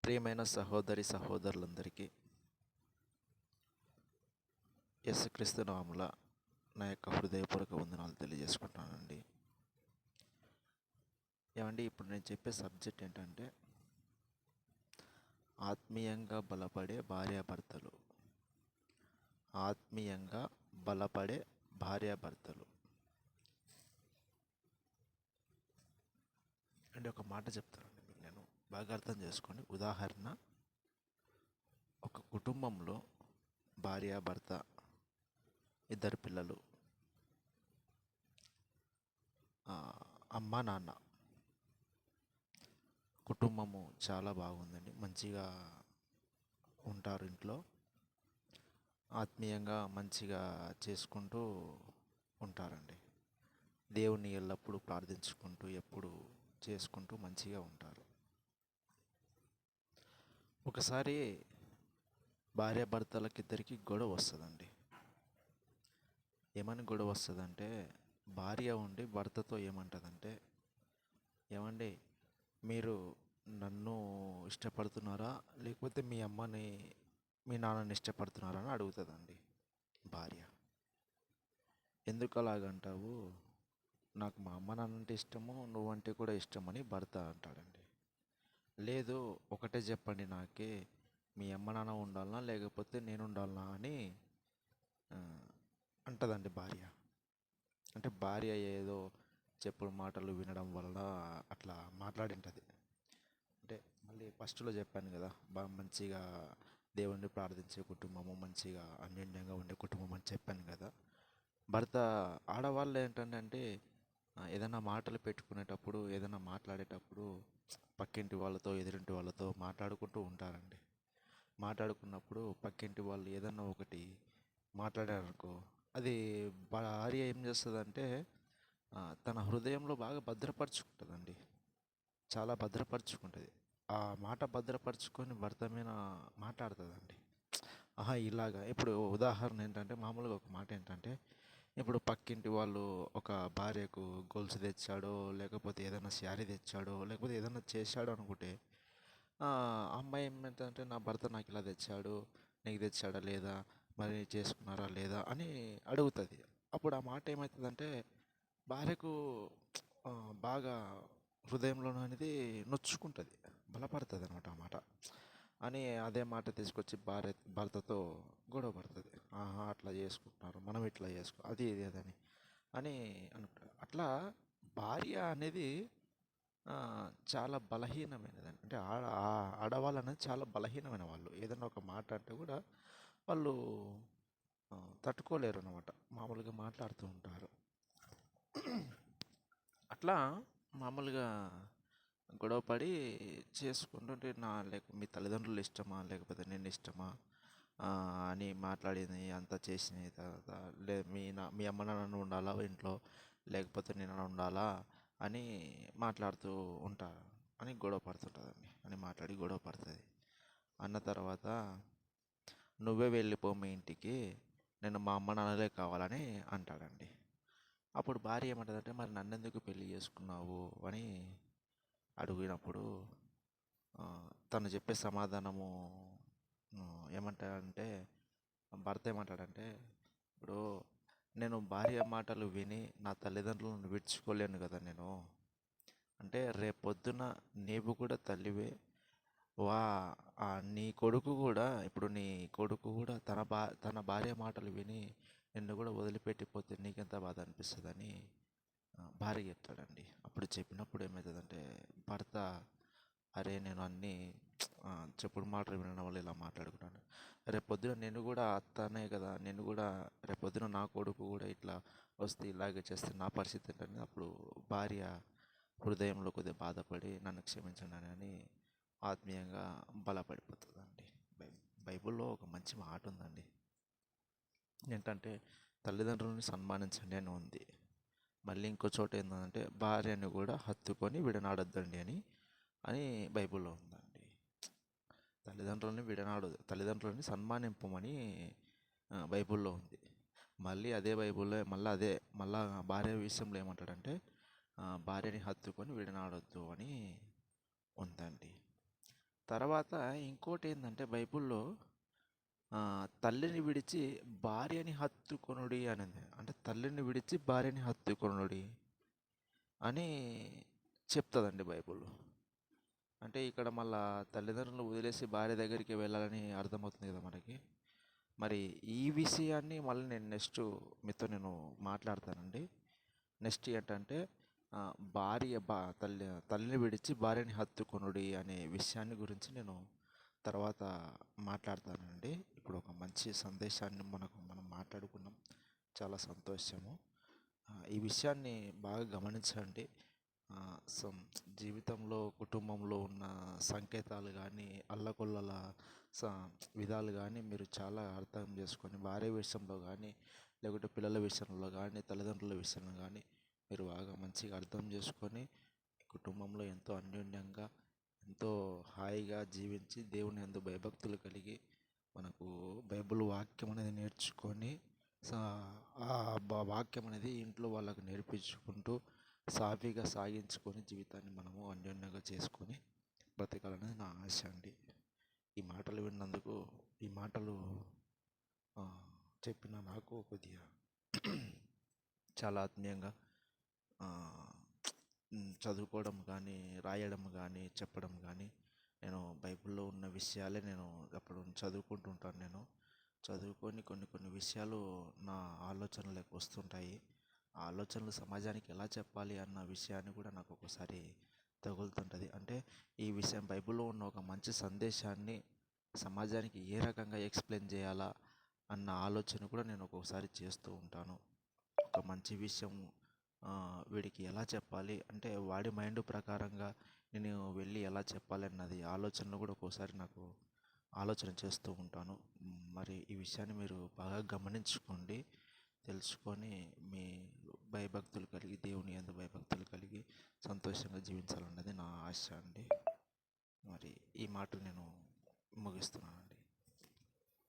ప్రియమైన సహోదరి సహోదరులందరికీ యేసుక్రీస్తు నామమున నా యొక్క హృదయపూర్వక వందనాలు తెలియజేసుకుంటున్నానండి. ఏమండి, ఇప్పుడు నేను చెప్పే సబ్జెక్ట్ ఏంటంటే ఆత్మీయంగా బలపడే భార్యాభర్తలు. ఆత్మీయంగా బలపడే భార్యాభర్తలు అంటే ఒక మాట చెప్తానండి మీకు, నేను బాగా అర్థం చేసుకోండి. ఉదాహరణ, ఒక కుటుంబంలో భార్యాభర్త, ఇద్దరు పిల్లలు, అమ్మ నాన్న. కుటుంబము చాలా బాగుందండి, మంచిగా ఉంటారు ఇంట్లో, ఆత్మీయంగా మంచిగా చేసుకుంటూ ఉంటారండి. దేవుణ్ణి ఎల్లప్పుడూ ప్రార్థించుకుంటూ ఎప్పుడు చేసుకుంటూ మంచిగా ఉంటారు. ఒకసారి భార్యాభర్తలకిద్దరికి గొడవ వస్తుందండి. ఏమని గొడవ వస్తుందంటే, భార్య ఉండి భర్తతో ఏమంటుందంటే, ఏమండి, మీరు నన్ను ఇష్టపడుతున్నారా లేకపోతే మీ అమ్మని మీ నాన్నని ఇష్టపడుతున్నారా అని అడుగుతుందండి భార్య. ఎందుకు అలాగంటావు, నాకు మా అమ్మ నాన్న అంటే ఇష్టము, నువ్వంటే కూడా ఇష్టమని భర్త అంటాడండి. లేదు, ఒకటే చెప్పండి నాకే, మీ అమ్మ నాన్న ఉండాలనా లేకపోతే నేను ఉండాలనా అని అంటదండి భార్య. అంటే భార్య ఏదో చెప్పుడు మాటలు వినడం వల్ల అట్లా మాట్లాడింటుంది. అంటే మళ్ళీ ఫస్ట్లో చెప్పాను కదా, బాగా మంచిగా దేవుణ్ణి ప్రార్థించే కుటుంబము, మంచిగా అన్యోన్యంగా ఉండే కుటుంబం అని చెప్పాను కదా. భర్త, ఆడవాళ్ళు ఏంటంటే ఏదైనా మాటలు పెట్టుకునేటప్పుడు, ఏదైనా మాట్లాడేటప్పుడు పక్కింటి వాళ్ళతో ఎదురింటి వాళ్ళతో మాట్లాడుకుంటూ ఉంటారండి. మాట్లాడుకున్నప్పుడు పక్కింటి వాళ్ళు ఏదన్నా ఒకటి మాట్లాడారనుకో, అది భార్య ఏం చేస్తుందంటే తన హృదయంలో బాగా భద్రపరుచుకుంటుందండి, చాలా భద్రపరుచుకుంటుంది. ఆ మాట భద్రపరుచుకొని భర్త మీద మాట్లాడుతుందండి. ఇలాగా ఇప్పుడు ఉదాహరణ ఏంటంటే, మామూలుగా ఒక మాట ఏంటంటే, ఇప్పుడు పక్కింటి వాళ్ళు ఒక భార్యకు గొలుసు తెచ్చాడో లేకపోతే ఏదైనా శారీ తెచ్చాడో లేకపోతే ఏదైనా చేశాడో అనుకుంటే, అమ్మాయి ఏమంటుందంటే, నా భర్త నాకు ఇలా తెచ్చాడు, నీకు తెచ్చాడా లేదా, మరి చేసుకున్నారా లేదా అని అడుగుతుంది. అప్పుడు ఆ మాట ఏమవుతుందంటే భార్యకు బాగా హృదయంలో అనేది నొచ్చుకుంటుంది, బలపడుతుంది అనమాట ఆ మాట. అని అదే మాట తీసుకొచ్చి భర్తతో గొడవ పడుతుంది. అట్లా చేసుకుంటున్నారు, మనం ఇట్లా అది ఇది అదని అని అనుకుంటారు. అట్లా భార్య అనేది చాలా బలహీనమైనదండి. అంటే ఆడవాళ్ళు అనేది చాలా బలహీనమైన వాళ్ళు. ఏదైనా ఒక మాట అంటే కూడా వాళ్ళు తట్టుకోలేరు అనమాట, మామూలుగా మాట్లాడుతూ ఉంటారు. అట్లా మామూలుగా గొడవపడి చేసుకుంటుంటే, మీ తల్లిదండ్రులు ఇష్టమా లేకపోతే నేను ఇష్టమా అని మాట్లాడింది అంతా చేసిన తర్వాత, మీ అమ్మ నాన్న ఉండాలా ఇంట్లో లేకపోతే నేను ఉండాలా అని మాట్లాడుతూ ఉంటారు అని గొడవ పడుతుంటుందండి. అని మాట్లాడి గొడవ పడుతుంది. అన్న తర్వాత, నువ్వే వెళ్ళిపో మీ ఇంటికి, నేను మా అమ్మ నాన్నలే కావాలని అంటాడండి. అప్పుడు భార్య ఏమంటుందంటే, మరి నన్నెందుకు పెళ్లి చేసుకున్నావు అని అడిగినప్పుడు తను చెప్పే సమాధానము ఏమంటాడంటే, భర్త ఏమంటాడంటే, ఇప్పుడు నేను భార్య మాటలు విని నా తల్లిదండ్రులను విడుచుకోలేను కదా నేను. అంటే రేపొద్దున నీవు కూడా తల్లివే, వా నీ కొడుకు కూడా, ఇప్పుడు నీ కొడుకు కూడా తన భార్య మాటలు విని నిన్ను కూడా వదిలిపెట్టిపోతే నీకెంత బాధ అనిపిస్తుందని భార్య చెప్తాడండి. అప్పుడు చెప్పినప్పుడు ఏమవుతుందంటే భర్త, అరే నేను అన్నీ చెప్పుడు మాటలు వినడం వల్ల ఇలా మాట్లాడుకున్నాను, రేపొద్దున నేను కూడా అత్తనే కదా, నేను కూడా రేపొద్దున నా కొడుకు కూడా ఇట్లా వస్తే ఇలాగే చేస్తే నా పరిస్థితి ఏంటంటే, అప్పుడు భార్య హృదయంలో కొద్దిగా బాధపడి నన్ను క్షమించండి అని ఆత్మీయంగా బలపడిపోతుందండి. బైబిల్లో ఒక మంచి మాట ఉందండి, ఏంటంటే తల్లిదండ్రులని సన్మానించండి అని ఉంది. మళ్ళీ ఇంకో చోట ఏంటంటే భార్యను కూడా హత్తుకొని విడనాడొద్దండి అని బైబిల్లో ఉందండి. తల్లిదండ్రులని సన్మానింపమని బైబిల్లో ఉంది. మళ్ళీ అదే బైబిల్లో మళ్ళా భార్య విషయంలో ఏమంటాడంటే, భార్యని హత్తుకొని విడనాడొద్దు అని ఉందండి. తర్వాత ఇంకోటేందంటే బైబిల్‌లో తల్లిని విడిచి భార్యని హత్తుకొనుడి అనింది. అంటే తల్లిని విడిచి భార్యని హత్తుకొనుడి అని చెప్తదండి బైబిల్. అంటే ఇక్కడ మళ్ళా తల్లిదండ్రులను వదిలేసి భార్య దగ్గరికి వెళ్ళాలని అర్థమవుతుంది కదా మనకి. మరి ఈ విషయాన్ని మళ్ళీ నేను నెక్స్ట్ మీతో నేను మాట్లాడతానండి. నెక్స్ట్ ఏంటంటే భార్య తల్లిని విడిచి భార్యని హత్తుకొనుడి అనే విషయాన్ని గురించి నేను తర్వాత మాట్లాడతానండి. ఇప్పుడు ఒక మంచి సందేశాన్ని మనం మాట్లాడుకున్నాం. చాలా సంతోషము. ఈ విషయాన్ని బాగా గమనించండి. జీవితంలో కుటుంబంలో ఉన్న సంకేతాలు కానీ అల్లకొల్లల స విధాలు కానీ మీరు చాలా అర్థం చేసుకొని భార్య విషయంలో కానీ లేకుంటే పిల్లల విషయంలో కానీ తల్లిదండ్రుల విషయంలో కానీ మీరు బాగా మంచిగా అర్థం చేసుకొని కుటుంబంలో ఎంతో అన్యోన్యంగా ఎంతో హాయిగా జీవించి దేవుని యందు భయభక్తులు కలిగి మనకు బైబిల్ వాక్యం అనేది నేర్చుకొని ఆ వాక్యం అనేది ఇంట్లో వాళ్ళకు నేర్పించుకుంటూ సాఫీగా సాగించుకొని జీవితాన్ని మనము అన్యోన్యంగా చేసుకొని బ్రతకాలనేది నా ఆశ అండి. ఈ మాటలు విన్నందుకు ఈ మాటలు చెప్పిన నాకు కొద్దిగా చాలా ఆత్మీయంగా చదువుకోవడం కానీ రాయడం కానీ చెప్పడం కానీ నేను బైబిల్లో ఉన్న విషయాలే నేను అప్పుడు చదువుకుంటుంటాను. నేను చదువుకొని కొన్ని కొన్ని విషయాలు నా ఆలోచనలోకి వస్తుంటాయి. ఆ ఆలోచనలు సమాజానికి ఎలా చెప్పాలి అన్న విషయాన్ని కూడా నాకు ఒకసారి తగులుతుంటుంది. అంటే ఈ విషయం బైబిల్లో ఉన్న ఒక మంచి సందేశాన్ని సమాజానికి ఏ రకంగా ఎక్స్ప్లెయిన్ చేయాలా అన్న ఆలోచన కూడా నేను ఒక్కొక్కసారి చేస్తూ ఉంటాను. ఒక మంచి విషయం వీడికి ఎలా చెప్పాలి అంటే వాడి మైండ్ ప్రకారంగా నేను వెళ్ళి ఎలా చెప్పాలి అన్నది ఆలోచనలు కూడా ఒక్కోసారి నాకు ఆలోచన చేస్తూ ఉంటాను. మరి ఈ విషయాన్ని మీరు బాగా గమనించుకోండి. తెలుసుకొని మీ భయభక్తులు కలిగి దేవుని యందు భయభక్తులు కలిగి సంతోషంగా జీవించాలన్నది నా ఆశ అండి. మరి ఈ మాటలు నేను ముగిస్తున్నానండి.